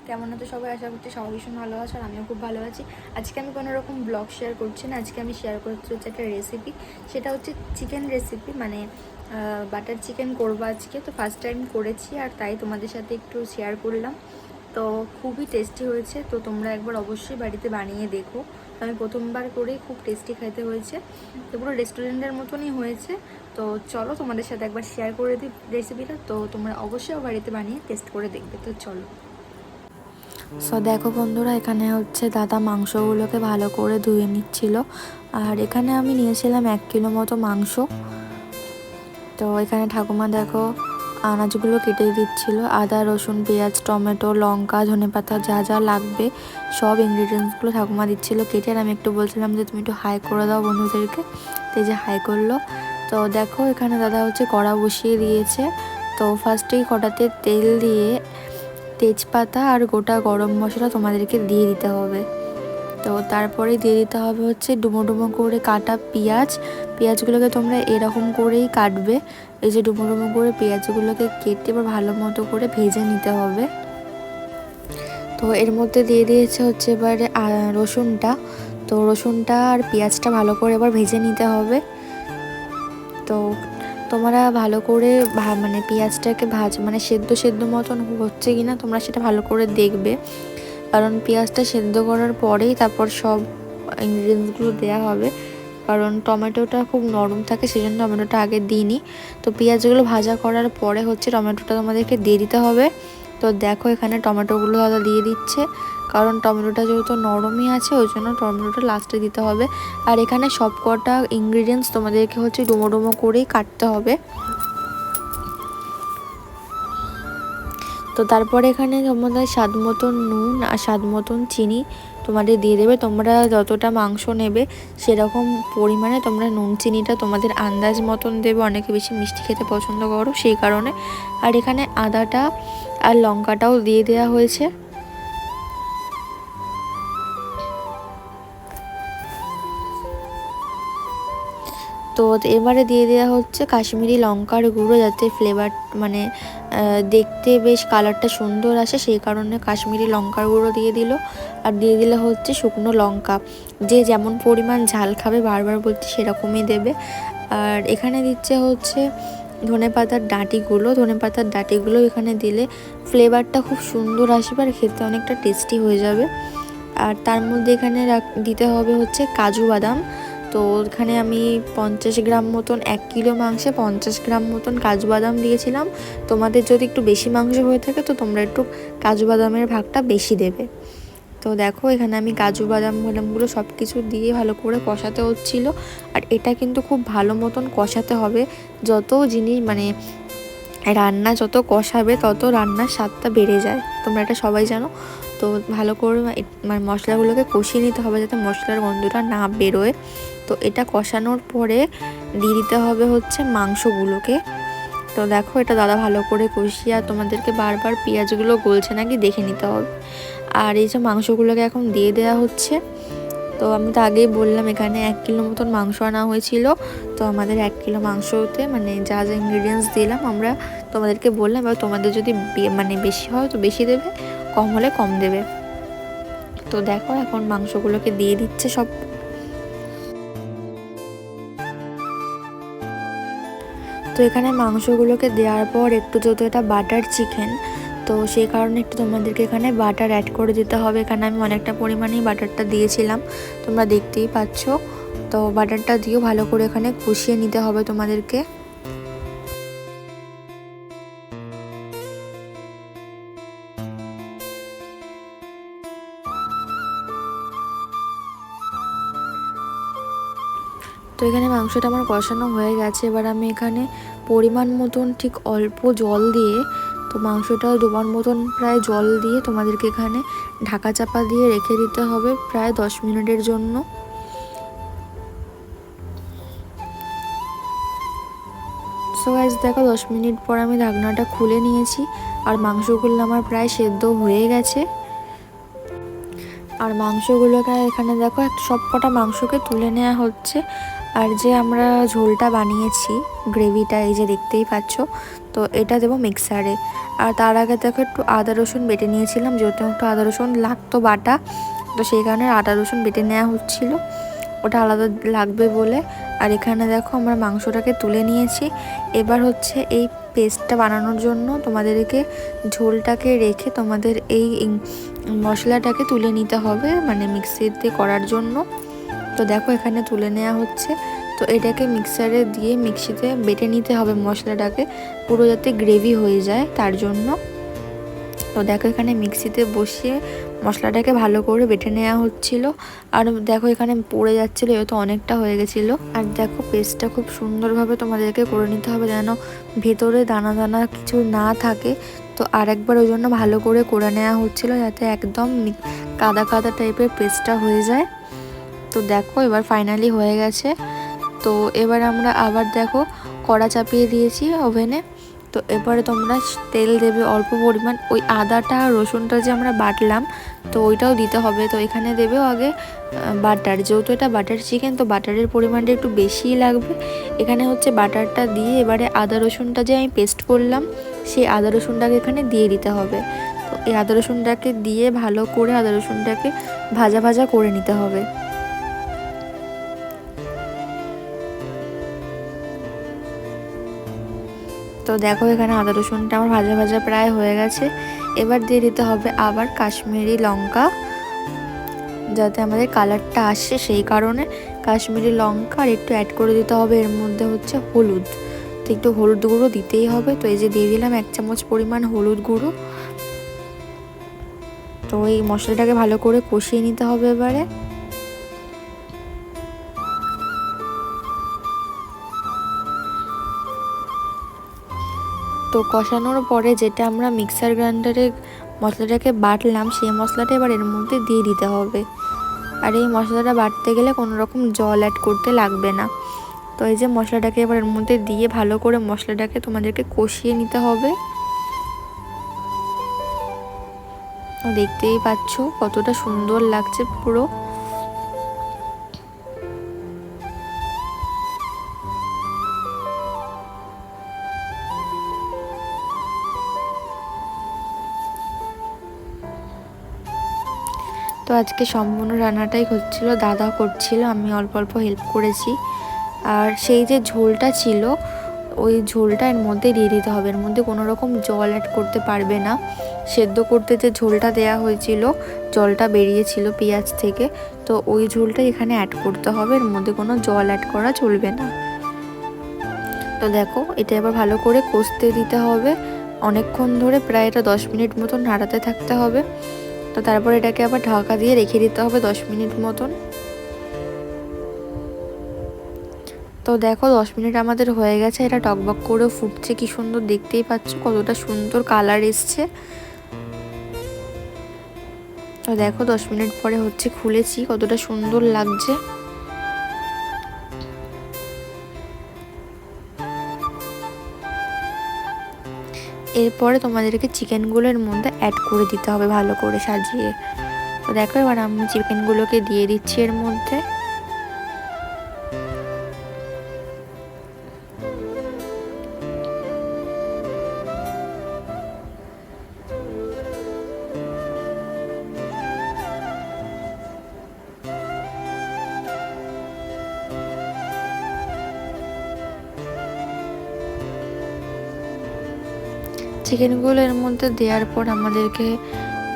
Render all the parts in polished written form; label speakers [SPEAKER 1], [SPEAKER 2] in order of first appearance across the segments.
[SPEAKER 1] কেমন আছো সবাই? আশা করছি সবাই ভীষণ ভালো আছে আর আমিও খুব ভালো আছি। আজকে আমি কোনো রকম ব্লগ শেয়ার করছি না, আজকে আমি শেয়ার করছি হচ্ছে একটা রেসিপি। সেটা হচ্ছে চিকেন রেসিপি, মানে বাটার চিকেন করবো আজকে। তো ফার্স্ট টাইম করেছি আর তাই তোমাদের সাথে একটু শেয়ার করলাম। তো খুবই টেস্টি হয়েছে, তো তোমরা একবার অবশ্যই বাড়িতে বানিয়ে দেখো। আমি প্রথমবার করেই খুব টেস্টি খেতে হয়েছে, তো পুরো রেস্টুরেন্টের মতনই হয়েছে। তো চলো তোমাদের সাথে একবার শেয়ার করে দিই রেসিপিটা, তো তোমরা অবশ্যই বাড়িতে বানিয়ে টেস্ট করে দেখবে। তো চলো।
[SPEAKER 2] সো দেখো বন্ধুরা, এখানে হচ্ছে দাদা মাংসগুলোকে ভালো করে ধুয়ে নিচ্ছিল। আর এখানে আমি নিয়েছিলাম 1 কিলো মতো মাংস। তো এখানে ঠাকুমা দেখো আনাজগুলো কেটে দিচ্ছিল। আদা, রসুন, পেঁয়াজ, টমেটো, লঙ্কা, ধনেপাতা যা যা লাগবে সব ইনগ্রিডিয়েন্টসগুলো ঠাকুমা দিচ্ছিল কেটে। আর আমি একটু বলছিলাম যে তুমি একটু হাই করে দাও বন্ধুদেরকে, তো এই যে হাই করলো। তো দেখো এখানে দাদা হচ্ছে কড়া বসিয়ে দিয়েছে। তো ফার্স্টেই কড়াতে তেল দিয়ে তেজপাতা আর গোটা গরম মশলা তোমাদেরকে দিয়ে দিতে হবে। তো তারপরে দিয়ে দিতে হবে হচ্ছে ডুমো ডুমো করে কাটা পেঁয়াজগুলোকে তোমরা এরকম করেই কাটবে। এই যে ডুমো ডুমো করে পেঁয়াজগুলোকে কেটে এবার ভালো মতো করে ভেজে নিতে হবে। তো এর মধ্যে দিয়ে দিয়েছে হচ্ছে এবারে রসুনটা। তো রসুনটা আর পেঁয়াজটা ভালো করে এবার ভেজে নিতে হবে। তো তোমরা ভালো করে মানে পেঁয়াজটাকে মানে সেদ্ধ মতন হচ্ছে কিনা তোমরা সেটা ভালো করে দেখবে, কারণ পেঁয়াজটা সেদ্ধ করার পরেই তারপর সব ইনগ্রিডিয়েন্টসগুলো দেওয়া হবে। কারণ টমেটোটা খুব নরম থাকে, সেজন্য টমেটোটা আগে দিইনি। তো পেঁয়াজগুলো ভাজা করার পরে হচ্ছে টমেটোটা তোমাদেরকে দিয়ে দিতে হবে। তো দেখো এখানে টমেটোগুলো দাদা দিয়ে দিচ্ছে, কারণ টমেটোটা যেহেতু নরমই আছে ওই জন্য টমেটোটা লাস্টে দিতে হবে। আর এখানে সব কটা ইনগ্রিডিয়েন্টস তোমাদেরকে হচ্ছে ডুমো ডুমো করেই কাটতে হবে। তো তারপরে এখানে তোমাদের স্বাদ মতন নুন আর স্বাদ মতন চিনি তোমাদের দিয়ে দেবে। তোমরা যতটা মাংস নেবে সেরকম পরিমাণে তোমরা নুন চিনিটা তোমাদের আন্দাজ মতন দেবে। অনেকে বেশি মিষ্টি খেতে পছন্দ করো সেই কারণে। আর এখানে আদাটা আর লঙ্কাটাও দিয়ে দেওয়া হয়েছে। তো এবারে দিয়ে দেওয়া হচ্ছে কাশ্মীরি লঙ্কার গুঁড়ো, যাতে ফ্লেভার মানে দেখতে বেশ কালারটা সুন্দর আসে, সেই কারণে কাশ্মীরি লঙ্কার গুঁড়ো দিয়ে দিল। আর দিয়ে দিলে হচ্ছে শুকনো লঙ্কা, যে যেমন পরিমাণ ঝাল খাবে বারবার বলছি সেরকমই দেবে। আর এখানে দিচ্ছে হচ্ছে ধনেপাতার ডাঁটিগুলো এখানে দিলে ফ্লেভারটা খুব সুন্দর আসবে আর খেতে অনেকটা টেস্টি হয়ে যাবে। আর তার মধ্যে এখানে দিতে হবে হচ্ছে কাজু বাদাম। তো এখানে আমি 50 গ্রাম মতন, 1 কিলো মাংসে 50 গ্রাম মতন কাজু বাদাম দিয়েছিলাম। তোমাদের যদি একটু বেশি মাংস হয়ে থাকে তো তোমরা একটু কাজু বাদামের ভাগটা বেশি দেবে। তো দেখো এখানে আমি কাজু বাদামগুলো সব কিছু দিয়ে ভালো করে কষাতে হচ্ছিল। আর এটা কিন্তু খুব ভালো মতন কষাতে হবে। যত জিনিস মানে রান্না যত কষাবে তত রান্নার স্বাদটা বেড়ে যায়, তোমরা এটা সবাই জানো। তো ভালো করে মানে মশলাগুলোকে কষিয়ে নিতে হবে যাতে মশলার গন্ধটা না বেরোয়। তো এটা কষানোর পরে দিয়ে দিতে হবে হচ্ছে মাংসগুলোকে। তো দেখো এটা দাদা ভালো করে কষিয়ে, আর তোমাদেরকে বারবার পেঁয়াজগুলো গলছে নাকি দেখে নিতে হবে। আর এই যে মাংসগুলোকে এখন দিয়ে দেওয়া হচ্ছে। তো আমি তো আগেই বললাম এখানে 1 কিলো মতন মাংস আনা হয়েছিল। তো আমাদের 1 কিলো মাংসতে মানে যা যা ইনগ্রিডিয়েন্টস দিলাম আমরা তোমাদেরকে বললাম, এবার তোমাদের যদি মানে বেশি হয় তো বেশি দেবে, কম হলে কম দেবে। তো দেখো এখন মাংসগুলোকে দিয়ে দিচ্ছে সব। তো এখানে মাংসগুলোকে দেওয়ার পর একটু যেহেতু এটা বাটার চিকেন, তো সেই কারণে একটু তোমাদেরকে এখানে বাটার অ্যাড করে দিতে হবে। এখানে আমি অনেকটা পরিমাণেই বাটারটা দিয়েছিলাম, তোমরা দেখতেই পাচ্ছ। তো বাটারটা দিয়েও ভালো করে এখানে কষিয়ে নিতে হবে তোমাদেরকে। তো এখানে মাংসটা আমার কষানো হয়ে গেছে। এবার আমি এখানে পরিমাণ মতন ঠিক অল্প জল দিয়ে, তো মাংসটা ডোবার মতন প্রায় জল দিয়ে তোমাদেরকে এখানে ঢাকা চাপা দিয়ে রেখে দিতে হবে প্রায় 10 মিনিটের জন্য। সো গাইস দেখো 10 মিনিট পর আমি ঢাকনাটা খুলে নিয়েছি আর মাংসগুলো আমার প্রায় সেদ্ধ হয়ে গেছে। আর মাংসগুলোকে এখানে দেখো সব কটা মাংসকে তুলে নেওয়া হচ্ছে। আর যে আমরা ঝোলটা বানিয়েছি, গ্রেভিটা এই যে দেখতেই পাচ্ছ, তো এটা দেবো মিক্সারে। আর তার আগে দেখো একটু আদা রসুন বেটে নিয়েছিলাম, যেহেতু একটু আদা রসুন লাগতো বাটা, তো সেই কারণে আদা রসুন বেটে নেওয়া হচ্ছিলো, ওটা আলাদা লাগবে বলে। আর এখানে দেখো আমরা মাংসটাকে তুলে নিয়েছি। এবার হচ্ছে এই পেস্টটা বানানোর জন্য তোমাদেরকে ঝোলটাকে রেখে তোমাদের এই মশলাটাকে তুলে নিতে হবে, মানে মিক্সিতে করার জন্য। তো দেখো এখানে তুলে নেওয়া হচ্ছে। তো এটাকে মিক্সারে দিয়ে মিক্সিতে বেটে নিতে হবে মশলাটাকে, পুরো যাতে গ্রেভি হয়ে যায় তার জন্য। তো দেখো এখানে মিক্সিতে বসিয়ে মশলাটাকে ভালো করে বেটে নেওয়া হচ্ছিল। আর দেখো এখানে পড়ে যাচ্ছিলো, যেহেতু অনেকটা হয়ে গেছিলো। আর দেখো পেস্টটা খুব সুন্দরভাবে তোমাদেরকে করে নিতে হবে, যেন ভেতরে দানা দানা কিছু না থাকে। তো আরেকবার ওই জন্য ভালো করে নেওয়া হচ্ছিলো, যাতে একদম কাদা কাদা টাইপের পেস্টটা হয়ে যায়। তো দেখো এবার ফাইনালি হয়ে গেছে। তো এবার আমরা আবার দেখো কড়া চাপিয়ে দিয়েছি ওভেনে। তো এবারে তোমরা তেল দেবে অল্প পরিমাণ, ওই আদাটা রসুনটা যে আমরা বাটলাম তো ওইটাও দিতে হবে। তো এখানে দেবেও আগে বাটার, যেহেতু এটা বাটার চিকেন তো বাটারের পরিমাণটা একটু বেশিই লাগবে। এখানে হচ্ছে বাটারটা দিয়ে এবারে আদা রসুনটা যে আমি পেস্ট করলাম সেই আদা রসুনটাকে এখানে দিয়ে দিতে হবে। তো এই আদা রসুনটাকে দিয়ে ভালো করে আদা রসুনটাকে ভাজা ভাজা করে নিতে হবে। তো দেখো এখানে আদা রসুনটা আমার ভাজা ভাজা প্রায় হয়ে গেছে। এবার দিয়ে দিতে হবে আবার কাশ্মীরি লঙ্কা, যাতে আমাদের কালারটা আসে সেই কারণে কাশ্মীরি লঙ্কা। আর একটু অ্যাড করে দিতে হবে এর মধ্যে হচ্ছে হলুদ, তো একটু হলুদ গুঁড়ো দিতেই হবে। তো এই যে দিয়ে দিলাম 1 চামচ পরিমাণ হলুদ গুঁড়ো। তো এই মশলাটাকে ভালো করে কষিয়ে নিতে হবে এবারে। তো কষানোর পরে যেটা আমরা মিক্সার গ্রাইন্ডারে মশলাটাকে বাটলাম সেই মশলাটা এবার এর মধ্যে দিয়ে দিতে হবে। আর এই মশলাটা বাটতে গেলে কোনো রকম জল অ্যাড করতে লাগবে না। তো এই যে মশলাটাকে এবার এর মধ্যে দিয়ে ভালো করে মশলাটাকে তোমাদেরকে কষিয়ে নিতে হবে। দেখতেই পাচ্ছ কতটা সুন্দর লাগছে পুরো। তো আজকে সম্পূর্ণ রান্নাটাই হচ্ছিল, দাদা করছিল, আমি অল্প অল্প হেল্প করেছি। আর সেই যে ঝোলটা ছিল ওই ঝোলটা এর মধ্যে দিয়ে দিতে হবে, এর মধ্যে কোনো রকম জল অ্যাড করতে পারবে না। সেদ্ধ করতে যে ঝোলটা দেয়া হয়েছিল জলটা বেরিয়েছিল পেঁয়াজ থেকে, তো ওই ঝোলটা এখানে অ্যাড করতে হবে, এর মধ্যে কোনো জল অ্যাড করা চলবে না। তো দেখো এটা এবার ভালো করে কষতে দিতে হবে অনেকক্ষণ ধরে, প্রায় এটা 10 মিনিট মতন নাড়াতে থাকতে হবে। তো তারপর এটাকে আবার ঢাকা দিয়ে রেখে দিতে হবে 10 মিনিট মতন। তো দেখো 10 মিনিট আমাদের হয়ে গেছে, এটা টকবক করে ফুটছে, কি সুন্দর দেখতেই পাচ্ছ কতটা সুন্দর কালার এসছে। তো দেখো 10 মিনিট পরে হচ্ছে খুলেছি, কতটা সুন্দর লাগছে। এরপরে তোমাদেরকে চিকেনগুলোর মধ্যে অ্যাড করে দিতে হবে ভালো করে সাজিয়ে। তো দেখো এবার আমি চিকেনগুলোকে দিয়ে দিচ্ছি এর মধ্যে। চিকেনগুলো এর মধ্যে দেওয়ার পর আমাদেরকে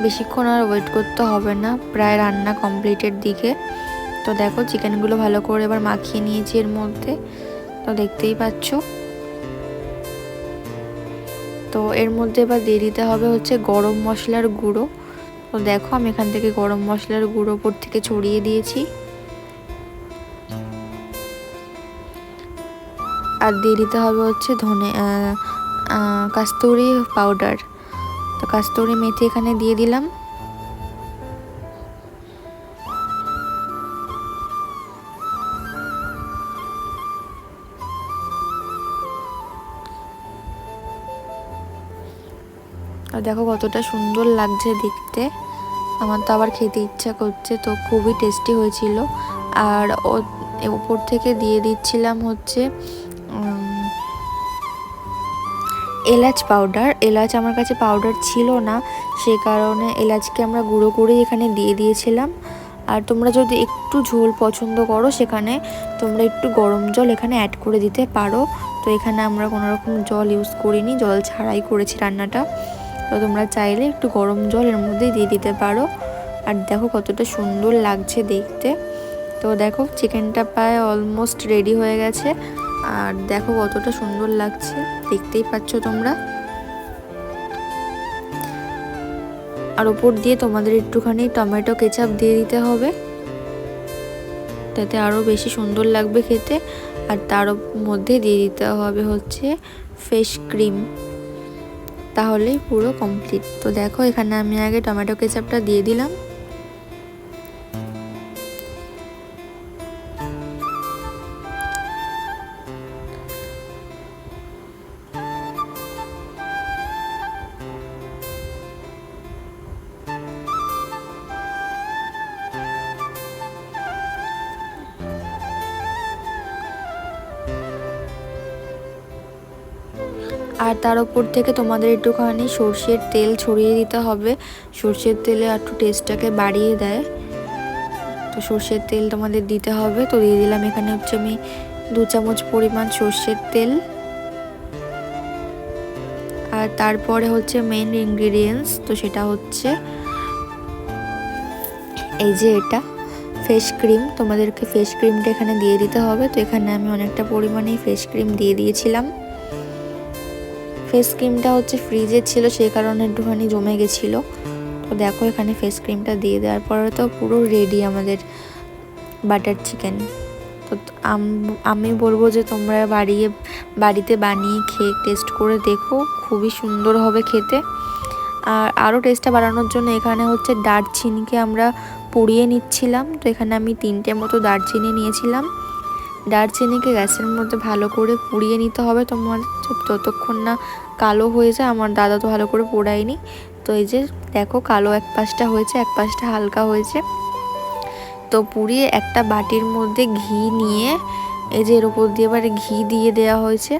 [SPEAKER 2] বেশিক্ষণ আর ওয়েট করতে হবে না, প্রায় রান্না কমপ্লিটের দিকে। তো দেখো চিকেনগুলো ভালো করে এবার মাখিয়ে নিয়েছি এর মধ্যে, তো দেখতেই পাচ্ছ। তো এর মধ্যে এবার দিয়ে দিতে হবে হচ্ছে গরম মশলার গুঁড়ো। তো দেখো আমি এখান থেকে গরম মশলার গুঁড়ো উপর থেকে ছড়িয়ে দিয়েছি। আর দিয়ে দিতে হবে হচ্ছে কাস্তুরি পাউডার। তো কাস্তুরি মেথি এখানে দিয়ে দিলাম। আর দেখো কতটা সুন্দর লাগছে দেখতে, আমার তো আবার খেতে ইচ্ছা করছে। তো খুবই টেস্টি হয়েছিল। আর উপর থেকে দিয়ে দিচ্ছিলাম হচ্ছে এলাচ পাউডার। এলাচ আমার কাছে পাউডার ছিল না, সে কারণে এলাচকে আমরা গুঁড়ো করে এখানে দিয়ে দিয়েছিলাম। আর তোমরা যদি একটু ঝোল পছন্দ করো সেখানে তোমরা একটু গরম জল এখানে অ্যাড করে দিতে পারো। তো এখানে আমরা কোনো রকম জল ইউজ করিনি, জল ছাড়াই করেছি রান্নাটা। তো তোমরা চাইলে একটু গরম জল এর মধ্যে দিয়ে দিতে পারো। আর দেখো কতটা সুন্দর লাগছে দেখতে। তো দেখো চিকেনটা প্রায় অলমোস্ট রেডি হয়ে গেছে। আর দেখো কতটা সুন্দর লাগছে, দেখতেই পাচ্ছ তোমরা। আর ওপর দিয়ে তোমাদের একটুখানি টমেটো কেচাপ দিয়ে দিতে হবে, তাতে আরও বেশি সুন্দর লাগবে খেতে। আর তার মধ্যে দিয়ে দিতে হবে হচ্ছে ফ্রেশ ক্রিম, তাহলেই পুরো কমপ্লিট। তো দেখো এখানে আমি আগে টমেটো কেচাপটা দিয়ে দিলাম। আর তার উপর থেকে তোমাদের একটুখানি সর্ষের তেল ছড়িয়ে দিতে হবে। সর্ষের তেলে একটু টেস্টটাকে বাড়িয়ে দেয়, তো সর্ষের তেল তোমাদের দিতে হবে। তো দিয়ে দিলাম এখানে হচ্ছে আমি 2 চামচ পরিমাণ সর্ষের তেল। আর তারপরে হচ্ছে মেন ইনগ্রিডিয়েন্টস, তো সেটা হচ্ছে এই যে এটা ফেস ক্রিম। তোমাদেরকে ফেস ক্রিমটা এখানে দিয়ে দিতে হবে। তো এখানে আমি অনেকটা পরিমাণেই ফেস ক্রিম দিয়ে দিয়েছিলাম। ফেস ক্রিমটা হচ্ছে ফ্রিজে ছিল, সেই কারণে একটুখানি জমে গেছিলো। তো দেখো এখানে ফেস ক্রিমটা দিয়ে দেওয়ার পরে তো পুরো রেডি আমাদের বাটার চিকেন। তো আমি বলবো যে তোমরা বাড়িতে বানিয়ে খেয়ে টেস্ট করে দেখো, খুবই সুন্দর হবে খেতে। আর আরও টেস্টটা বাড়ানোর জন্য এখানে হচ্ছে দারচিনিকে আমরা পুড়িয়ে নিচ্ছিলাম। তো এখানে আমি 3টে মতো দারচিনি নিয়েছিলাম। দারচিনিকে গ্যাসের মধ্যে ভালো করে পুড়িয়ে নিতে হবে তোমার, যতক্ষণ না কালো হয়ে যায়। আমার দাদা তো ভালো করে পোড়ায়নি। তো এই যে দেখো কালো এক পাশটা হয়েছে, এক পাশটা হালকা হয়েছে। তো পুড়িয়ে একটা বাটির মধ্যে ঘি নিয়ে এই যে এর উপর দিয়ে এবারে ঘি দিয়ে দেওয়া হয়েছে।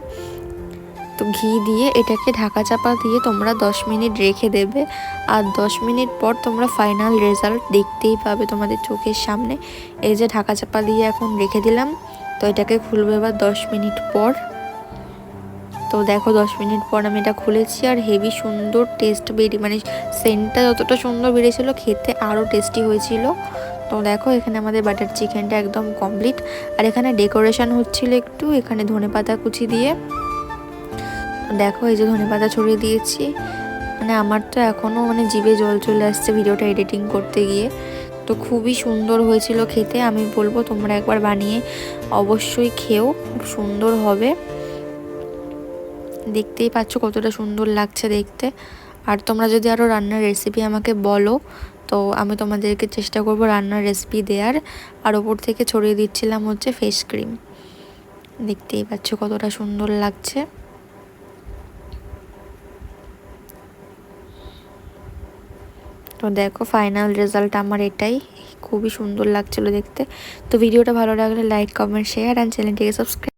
[SPEAKER 2] তো ঘি দিয়ে এটাকে ঢাকা চাপা দিয়ে তোমরা 10 মিনিট রেখে দেবে। আর 10 মিনিট পর তোমরা ফাইনাল রেজাল্ট দেখতেই পাবে তোমাদের চোখের সামনে। এই যে ঢাকা চাপা দিয়ে এখন রেখে দিলাম। তো এটাকে খুলবে এবার 10 মিনিট পর। তো দেখো 10 মিনিট পর আমি এটা খুলেছি, আর হেভি সুন্দর টেস্ট মানে সেন্টটা যতটা সুন্দর বেরিয়েছিল, খেতে আরও টেস্টি হয়েছিল। তো দেখো এখানে আমাদের বাটার চিকেনটা একদম কমপ্লিট। আর এখানে ডেকোরেশন হচ্ছিল একটু এখানে ধনেপাতা কুচি দিয়ে। দেখো এই যে ধনেপাতা ছড়িয়ে দিয়েছি। মানে আমার তো এখনও মানে জিভে জল চলে আসছে ভিডিওটা এডিটিং করতে গিয়ে। তো খুবই সুন্দর হয়েছিল খেতে। আমি বলবো তোমরা একবার বানিয়ে অবশ্যই খেও, খুব সুন্দর হবে। দেখতেই পাচ্ছ কতটা সুন্দর লাগছে দেখতে। আর তোমরা যদি আরও রান্নার রেসিপি আমাকে বলো, তো আমি তোমাদেরকে চেষ্টা করব রান্নার রেসিপি দেওয়ার। আর ওপর থেকে ছড়িয়ে দিচ্ছিলাম হচ্ছে ফেস ক্রিম। দেখতেই পাচ্ছ কতটা সুন্দর লাগছে। তো দেখো ফাইনাল রেজাল্ট আমার এটাই, খুবই সুন্দর লাগছিল দেখতে। তো ভিডিওটা ভালো লাগলে লাইক, কমেন্ট, শেয়ার অ্যান্ড চ্যানেলটিকে সাবস্ক্রাইব।